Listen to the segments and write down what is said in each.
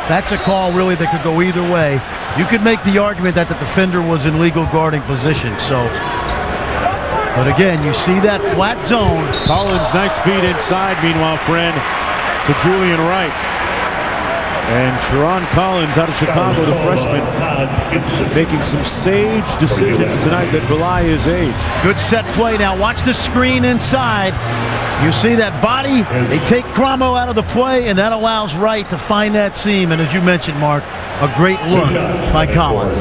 That's a call really that could go either way. You could make the argument that the defender was in legal guarding position. So, but again, you see that flat zone. Collins, nice feed inside, meanwhile, friend, to Julian Wright. And Sharon Collins out of Chicago, the freshman, making some sage decisions tonight that belie his age. Good set play. Now watch the screen inside. You see that body. They take Cromwell out of the play, and that allows Wright to find that seam. And as you mentioned, Mark, a great look by Collins.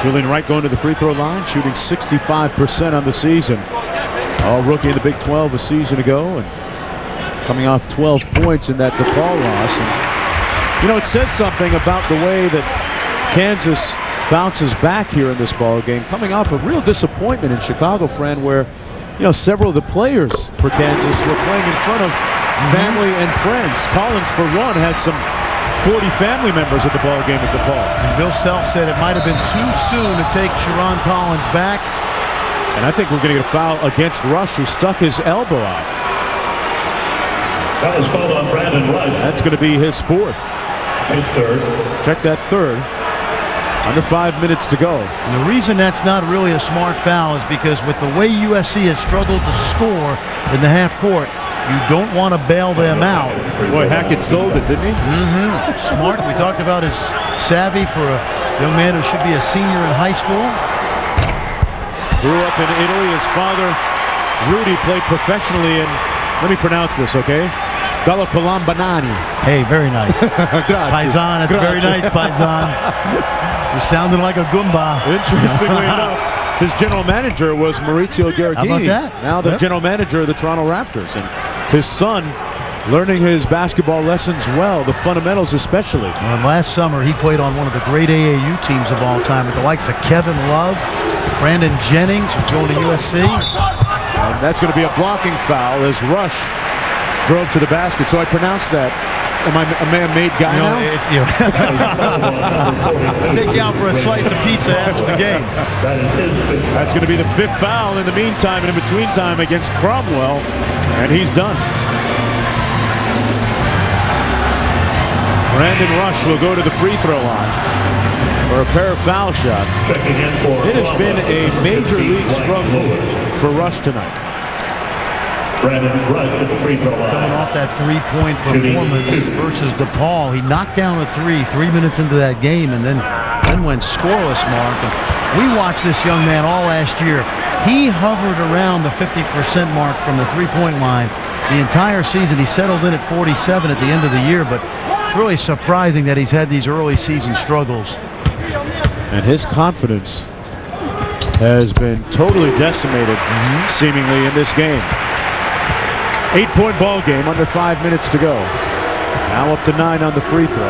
Julian Wright going to the free throw line, shooting 65% on the season. All rookie in the Big 12 a season ago, and coming off 12 points in that DePaul loss. And, you know, it says something about the way that Kansas bounces back here in this ball game, coming off a real disappointment in Chicago, friend, where, you know, several of the players for Kansas were playing in front of family and friends. Collins, for one, had some 40 family members at the ball game at DePaul. And Bill Self said it might have been too soon to take Sharon Collins back. And I think we're going to get a foul against Rush, who stuck his elbow out. That was called on Brandon Rush. That's going to be his fourth. His third. Check that third. Under 5 minutes to go. And the reason that's not really a smart foul is because with the way USC has struggled to score in the half court, you don't want to bail them out. Boy, Hackett sold it, didn't he? Smart. We talked about his savvy for a young man who should be a senior in high school. Grew up in Italy. His father, Rudy, played professionally in, let me pronounce this, okay? Gallo Colombanani. Hey, very nice. Paisan, that's very nice, Paisan. You're sounding like a Goomba. Interestingly enough, his general manager was Maurizio Garagini. How about that? Now the general manager of the Toronto Raptors. And his son learning his basketball lessons well, the fundamentals especially. And last summer, he played on one of the great AAU teams of all time with the likes of Kevin Love, Brandon Jennings, who's going to USC. And that's going to be a blocking foul as Rush drove to the basket. So I pronounced that. Am I a man-made guy now? I'll take you out for a slice of pizza after the game. That's going to be the fifth foul in the meantime and in between time against Cromwell. And he's done. Brandon Rush will go to the free throw line for a pair of foul shots. It has been a major league struggle for Rush tonight. Brandon Rush at the free throw line. Coming off that three-point performance versus DePaul, he knocked down a 3 minutes into that game and then went scoreless, Mark. And we watched this young man all last year. He hovered around the 50% mark from the three-point line the entire season. He settled in at 47 at the end of the year, but it's really surprising that he's had these early season struggles. And his confidence has been totally decimated, seemingly, in this game. 8-point ball game, under 5 minutes to go. Now up to 9 on the free throw.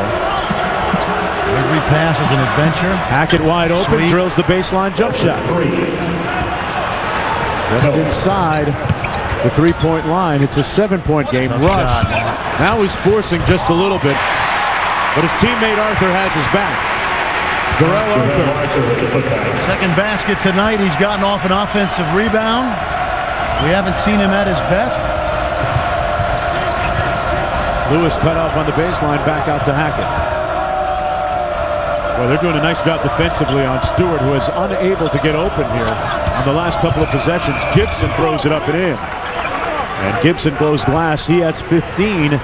Every pass is an adventure. Hackett wide open, drills the baseline jump shot. Just inside the three-point line. It's a 7-point game. Rush. Now he's forcing just a little bit, but his teammate Arthur has his back. Darrell Arthur. Second basket tonight. He's gotten off an offensive rebound. We haven't seen him at his best. Lewis cut off on the baseline, back out to Hackett. Well, they're doing a nice job defensively on Stewart, who is unable to get open here on the last couple of possessions. Gibson throws it up and in. And Gibson blows glass. He has 15.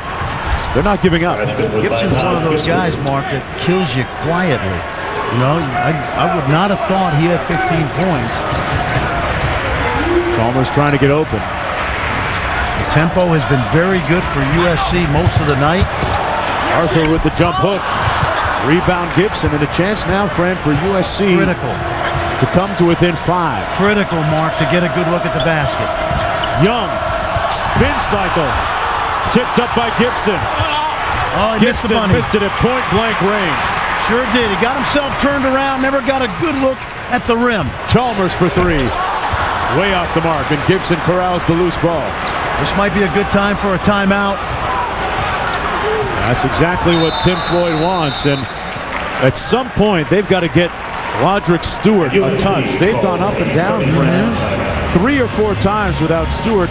They're not giving up. Gibson's one of those guys, Mark, that kills you quietly. You know, I would not have thought he had 15 points. Chalmers trying to get open. The tempo has been very good for USC most of the night. Arthur with the jump hook. Rebound Gibson, and a chance now, friend, for USC Critical. to come to within 5. Critical, Mark, to get a good look at the basket. Young, spin cycle, tipped up by Gibson. Oh, he Gibson missed it at point-blank range. Sure did. He got himself turned around, never got a good look at the rim. Chalmers for 3. Way off the mark, and Gibson corrals the loose ball. This might be a good time for a timeout. That's exactly what Tim Floyd wants, and at some point they've got to get Lodrick Stewart a touch. They've gone up and down, friend, 3 or 4 times without Stewart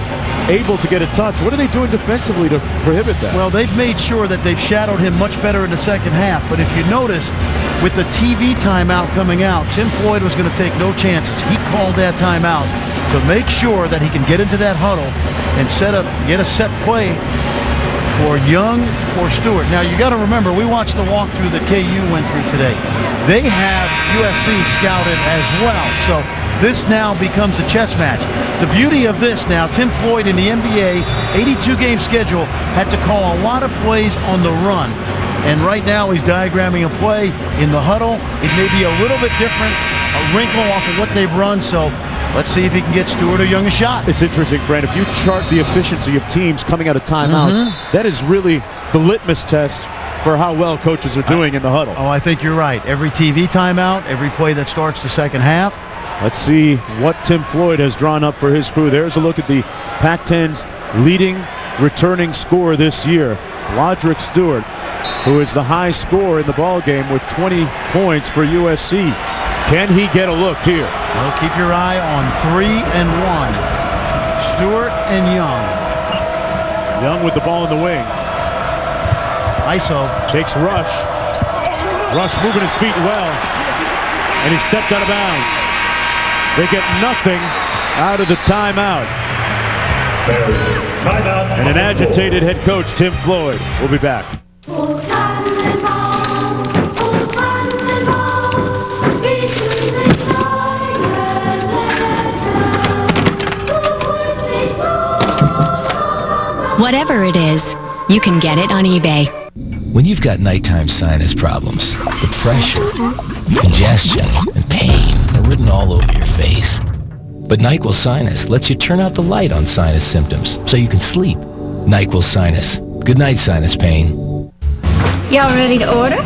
able to get a touch. What are they doing defensively to prohibit that? Well, they've made sure that they've shadowed him much better in the second half. But if you notice, with the TV timeout coming out, Tim Floyd was going to take no chances. He called that timeout to make sure that he can get into that huddle and get a set play for Young or Stewart. Now, you got to remember, we watched the walkthrough that KU went through today. They have USC scouted as well. So this now becomes a chess match. The beauty of this now, Tim Floyd in the NBA 82-game schedule had to call a lot of plays on the run. And right now he's diagramming a play in the huddle. It may be a little bit different, a wrinkle off of what they've run. So let's see if he can get Stewart or Young a shot. It's interesting, Fran. If you chart the efficiency of teams coming out of timeouts, that is really the litmus test for how well coaches are doing in the huddle. Oh, I think you're right. Every TV timeout, every play that starts the second half. Let's see what Tim Floyd has drawn up for his crew. There's a look at the Pac-10's leading returning scorer this year, Lodrick Stewart, who is the high scorer in the ball game with 20 points for USC. Can he get a look here? Well, keep your eye on 3 and 1. Stewart and Young. Young with the ball in the wing. ISO. Takes Rush. Rush moving his feet well. And he stepped out of bounds. They get nothing out of the timeout. And an agitated head coach, Tim Floyd. We'll be back. Whatever it is, you can get it on eBay. When you've got nighttime sinus problems, the pressure, congestion, and pain are written all over your face. But NyQuil Sinus lets you turn out the light on sinus symptoms so you can sleep. NyQuil Sinus. Good night, sinus pain. Y'all ready to order?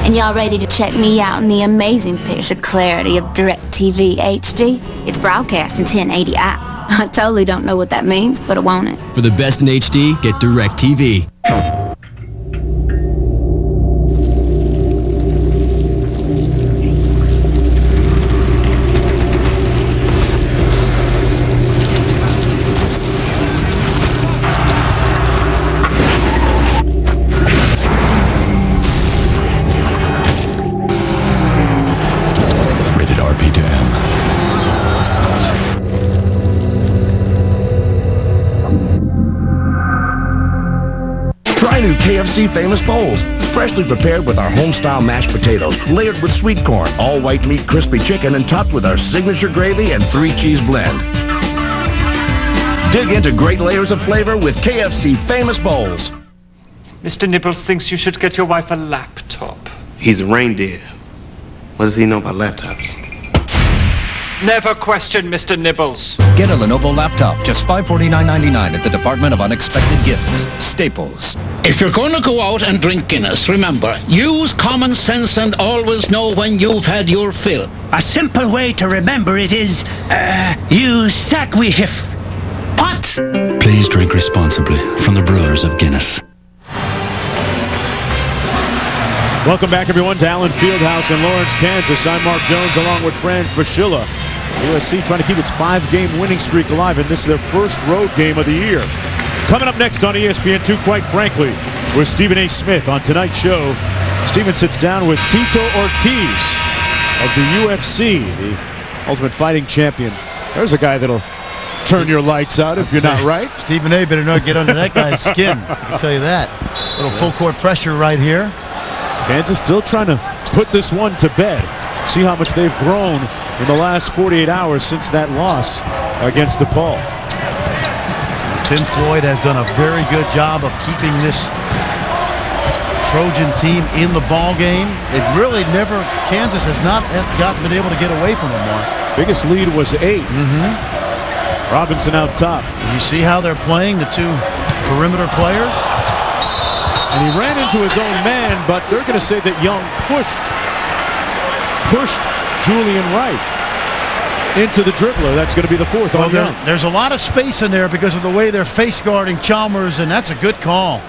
And y'all ready to check me out in the amazing picture clarity of DirecTV HD? It's broadcast in 1080i. I totally don't know what that means, but I want it. For the best in HD, get DirecTV. Rated RP to M. Try new KFC Famous Bowls. Freshly prepared with our home-style mashed potatoes, layered with sweet corn, all-white meat crispy chicken, and topped with our signature gravy and 3-cheese blend. Dig into great layers of flavor with KFC Famous Bowls. Mr. Nibbles thinks you should get your wife a laptop. He's a reindeer. What does he know about laptops? Never question Mr. Nibbles. Get a Lenovo laptop, just $549.99 at the Department of Unexpected Gifts, Staples. If you're going to go out and drink Guinness, remember, use common sense and always know when you've had your fill. A simple way to remember it is, use Sagwihif. What? Please drink responsibly from the brewers of Guinness. Welcome back, everyone, to Allen Fieldhouse in Lawrence, Kansas. I'm Mark Jones along with Fran Fraschilla. USC trying to keep its 5-game winning streak alive, and this is their first road game of the year. Coming up next on ESPN2, quite frankly, with Stephen A. Smith on tonight's show. Stephen sits down with Tito Ortiz of the UFC, the Ultimate Fighting Champion. There's a guy that'll turn your lights out if you're not right. Stephen A. better not get under that guy's skin. I'll tell you that. A little full court pressure right here. Kansas still trying to put this one to bed. See how much they've grown in the last 48 hours since that loss against DePaul. Tim Floyd has done a very good job of keeping this Trojan team in the ball game. They've really never, Kansas has not been able to get away from them, Mark. Biggest lead was 8. Robinson out top. You see how they're playing, the two perimeter players? And he ran into his own man, but they're going to say that Young pushed Julian Wright into the dribbler. That's going to be the fourth on Young. There's a lot of space in there because of the way they're face guarding Chalmers, and that's a good call.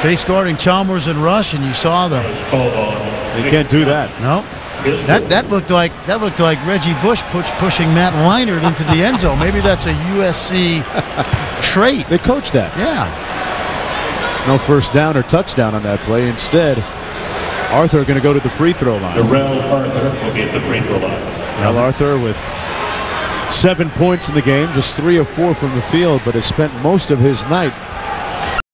Face guarding Chalmers and Rush, and you saw them. They can't do that. No. That looked like Reggie Bush pushing Matt Leinart into the end zone. Maybe that's a USC trait. They coached that. Yeah. No first down or touchdown on that play. Instead, Arthur going to go to the free throw line. Darrell Arthur will be at the free throw line. Darrell Arthur with 7 points in the game, just 3 of 4 from the field, but has spent most of his night